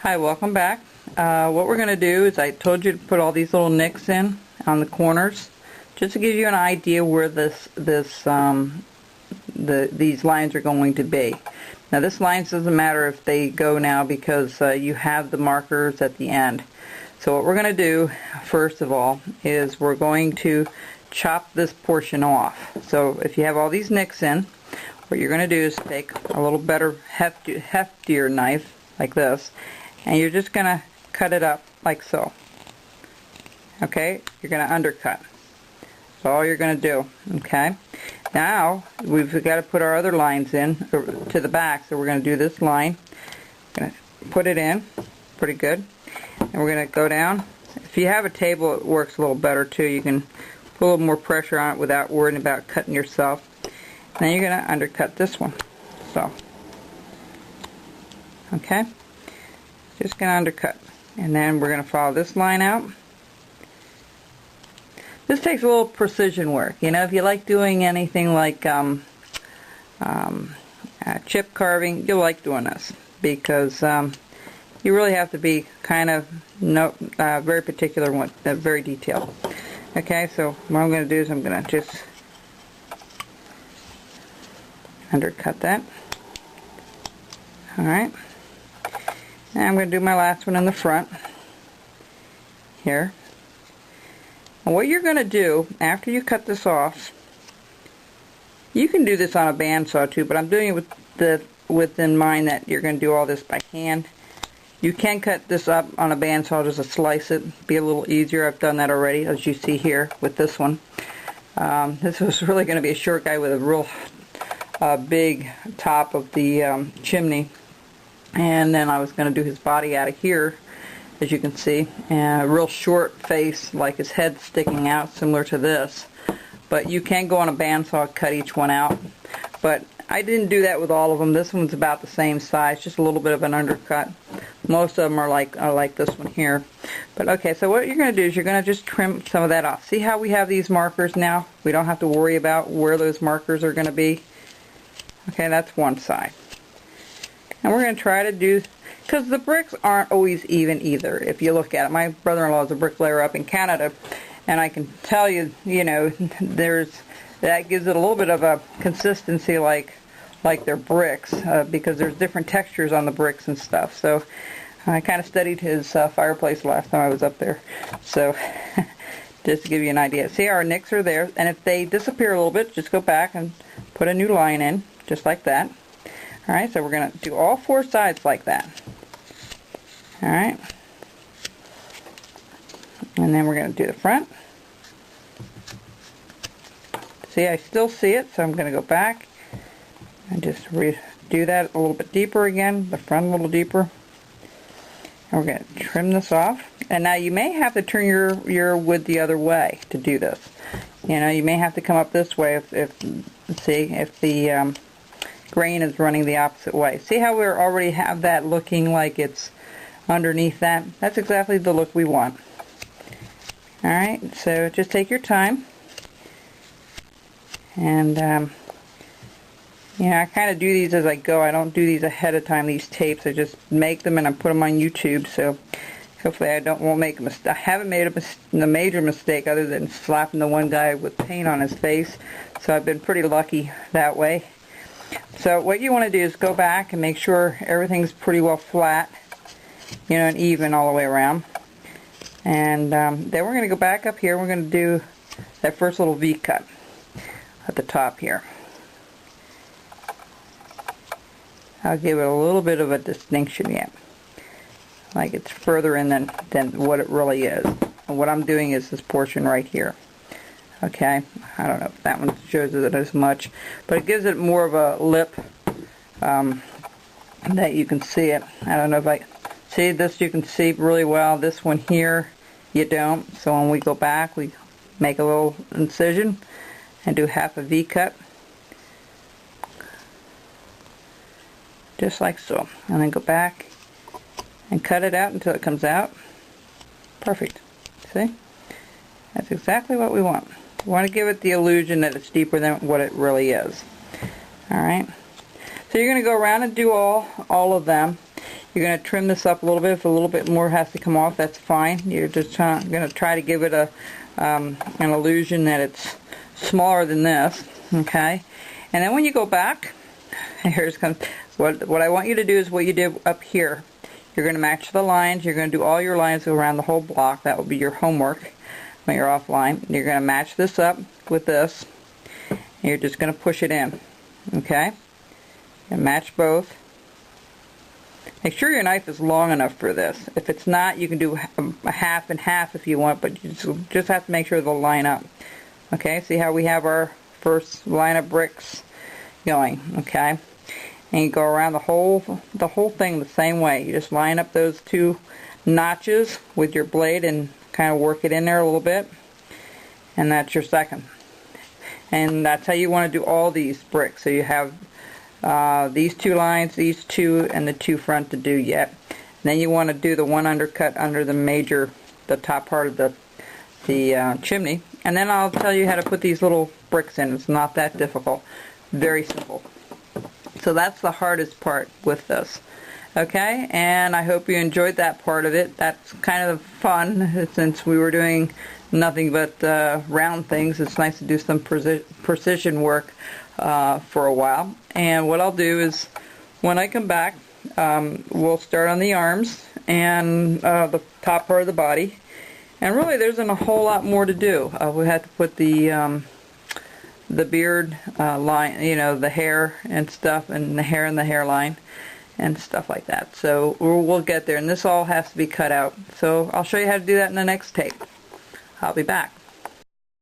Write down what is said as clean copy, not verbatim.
Hi, welcome back. What we're going to do is I told you to put all these little nicks in on the corners just to give you an idea where these lines are going to be. Now this lines doesn't matter if they go now because you have the markers at the end. So what we're going to do first of all is we're going to chop this portion off. So if you have all these nicks in, what you're going to do is take a little better heftier knife like this, and you're just going to cut it up like so. Okay, you're going to undercut. That's all you're going to do. Okay, now we've got to put our other lines in to the back, so we're going to do this line. Going to put it in pretty good, and we're going to go down. If you have a table, it works a little better too. You can put a little more pressure on it without worrying about cutting yourself. And then you're going to undercut this one. So, okay. Just going to undercut, and then we're going to follow this line out. This takes a little precision work. You know, if you like doing anything like chip carving, you'll like doing this because you really have to be kind of very particular, very detailed. Okay, so what I'm going to do is I'm going to just undercut that. All right. And I'm going to do my last one in the front here. And what you're going to do after you cut this off, you can do this on a bandsaw too, but I'm doing it with in mind that you're going to do all this by hand. You can cut this up on a bandsaw just to slice it, be a little easier. I've done that already, as you see here with this one. This was really going to be a short guy with a real big top of the chimney. And then I was going to do his body out of here, as you can see, and a real short face, like his head sticking out, similar to this. But you can go on a bandsaw, cut each one out. But I didn't do that with all of them. This one's about the same size, just a little bit of an undercut. Most of them are like this one here. But okay, so what you're going to do is you're going to just trim some of that off. See how we have these markers now? We don't have to worry about where those markers are going to be. Okay, that's one side. And we're going to try to do, because the bricks aren't always even either, if you look at it. My brother-in-law is a bricklayer up in Canada, and I can tell you, you know, that gives it a little bit of a consistency like their bricks, because there's different textures on the bricks and stuff. So I kind of studied his fireplace last time I was up there. So just to give you an idea. See, our nicks are there, and if they disappear a little bit, just go back and put a new line in, just like that. Alright, so we're going to do all four sides like that. Alright. And then we're going to do the front. See, I still see it, so I'm going to go back and just do that a little bit deeper again, the front a little deeper. And we're going to trim this off. And now you may have to turn your wood the other way to do this. You know, you may have to come up this way if the grain is running the opposite way. See how we already have that looking like it's underneath that? That's exactly the look we want. Alright, so just take your time. And, you know, I kind of do these as I go. I don't do these ahead of time, these tapes. I just make them and I put them on YouTube, so hopefully I won't make a mistake. I haven't made a major mistake other than slapping the one guy with paint on his face, so I've been pretty lucky that way. So what you want to do is go back and make sure everything's pretty well flat, you know, and even all the way around. And then we're going to go back up here. We're going to do that first little V cut at the top here. I'll give it a little bit of a distinction yet, like it's further in than what it really is. And what I'm doing is this portion right here. Okay, I don't know if that one shows it as much, but it gives it more of a lip that you can see it. I don't know if I see this, you can see really well. This one here, you don't. So when we go back, we make a little incision and do half a V cut, just like so. And then go back and cut it out until it comes out. Perfect. See? That's exactly what we want. We want to give it the illusion that it's deeper than what it really is. Alright. So you're going to go around and do all of them. You're going to trim this up a little bit. If a little bit more has to come off, that's fine. You're just going to try to give it an illusion that it's smaller than this, okay? And then when you go back, here's what I want you to do is what you did up here. You're going to match the lines. You're going to do all your lines around the whole block. That will be your homework when you're offline. You're going to match this up with this. And you're just going to push it in, okay? And match both. Make sure your knife is long enough for this. If it's not, you can do a half and half if you want, but you just have to make sure they'll line up. Okay, see how we have our first line of bricks going, okay? And you go around the whole thing the same way. You just line up those two notches with your blade and kind of work it in there a little bit. And that's your second. And that's how you want to do all these bricks. So you have these two lines, these two, and the two front to do yet. And then you want to do the one undercut under the top part of the chimney. And then I'll tell you how to put these little bricks in. It's not that difficult. Very simple. So that's the hardest part with this. Okay, and I hope you enjoyed that part of it. That's kind of fun since we were doing nothing but round things. It's nice to do some precision work for a while. And what I'll do is when I come back, we'll start on the arms and the top part of the body. And really there isn't a whole lot more to do. We had to put the beard line, you know, the hair and stuff, and the hair and the hairline and stuff like that. So we'll get there, and this all has to be cut out. So I'll show you how to do that in the next tape. I'll be back.